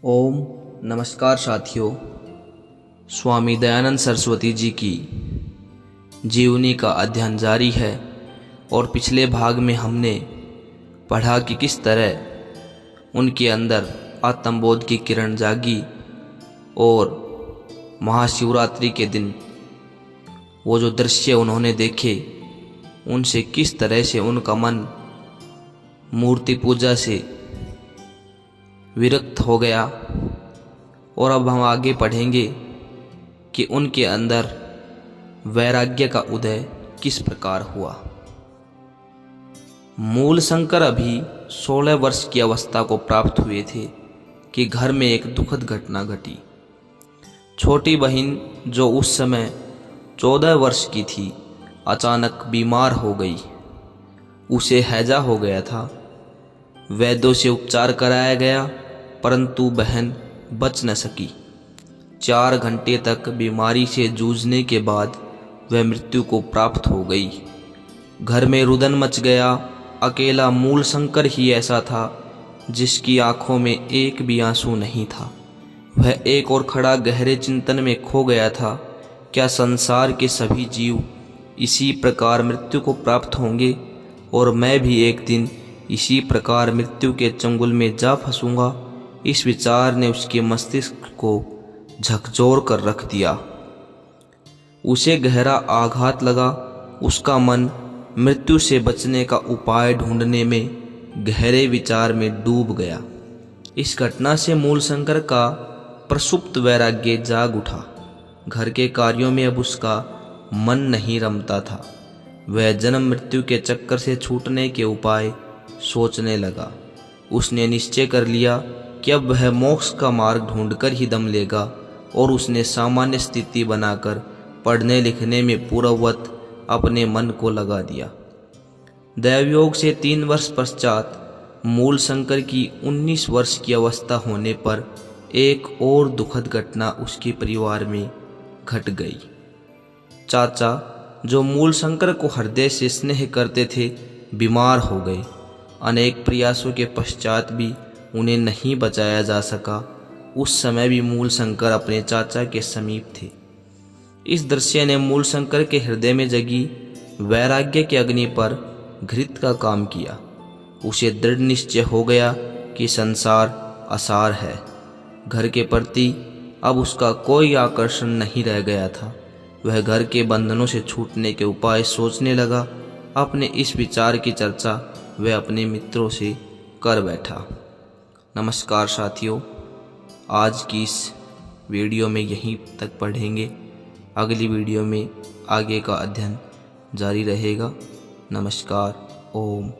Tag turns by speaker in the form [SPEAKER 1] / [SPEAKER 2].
[SPEAKER 1] ओम नमस्कार साथियों। स्वामी दयानंद सरस्वती जी की जीवनी का अध्ययन जारी है और पिछले भाग में हमने पढ़ा कि किस तरह उनके अंदर आत्मबोध की किरण जागी और महाशिवरात्रि के दिन वो जो दृश्य उन्होंने देखे उनसे किस तरह से उनका मन मूर्ति पूजा से विरक्त हो गया। और अब हम आगे पढ़ेंगे कि उनके अंदर वैराग्य का उदय किस प्रकार हुआ। मूल शंकर अभी 16 वर्ष की अवस्था को प्राप्त हुए थे कि घर में एक दुखद घटना घटी। छोटी बहन जो उस समय 14 वर्ष की थी अचानक बीमार हो गई। उसे हैजा हो गया था। वैद्यों से उपचार कराया गया परंतु बहन बच न सकी। 4 घंटे तक बीमारी से जूझने के बाद वह मृत्यु को प्राप्त हो गई। घर में रुदन मच गया। अकेला मूल शंकर ही ऐसा था जिसकी आंखों में एक भी आंसू नहीं था। वह एक और खड़ा गहरे चिंतन में खो गया था। क्या संसार के सभी जीव इसी प्रकार मृत्यु को प्राप्त होंगे और मैं भी एक दिन इसी प्रकार मृत्यु के चंगुल में जा फंसूंगा? इस विचार ने उसके मस्तिष्क को झकझोर कर रख दिया। उसे गहरा आघात लगा। उसका मन मृत्यु से बचने का उपाय ढूंढने में गहरे विचार में डूब गया। इस घटना से मूल शंकर का प्रसुप्त वैराग्य जाग उठा। घर के कार्यों में अब उसका मन नहीं रमता था। वह जन्म मृत्यु के चक्कर से छूटने के उपाय सोचने लगा। उसने निश्चय कर लिया कि अब वह मोक्ष का मार्ग ढूंढकर ही दम लेगा और उसने सामान्य स्थिति बनाकर पढ़ने लिखने में पूर्ववत अपने मन को लगा दिया। दैवयोग से 3 वर्ष पश्चात मूल शंकर की 19 वर्ष की अवस्था होने पर एक और दुखद घटना उसके परिवार में घट गई। चाचा जो मूल शंकर को हृदय से स्नेह करते थे बीमार हो गए। अनेक प्रयासों के पश्चात भी उन्हें नहीं बचाया जा सका। उस समय भी मूल शंकर अपने चाचा के समीप थे। इस दृश्य ने मूल शंकर के हृदय में जगी वैराग्य के अग्नि पर घृत का काम किया। उसे दृढ़ निश्चय हो गया कि संसार असार है। घर के प्रति अब उसका कोई आकर्षण नहीं रह गया था। वह घर के बंधनों से छूटने के उपाय सोचने लगा। अपने इस विचार की चर्चा वह अपने मित्रों से कर बैठा। नमस्कार साथियों, आज की इस वीडियो में यहीं तक पढ़ेंगे। अगली वीडियो में आगे का अध्ययन जारी रहेगा। नमस्कार। ओम।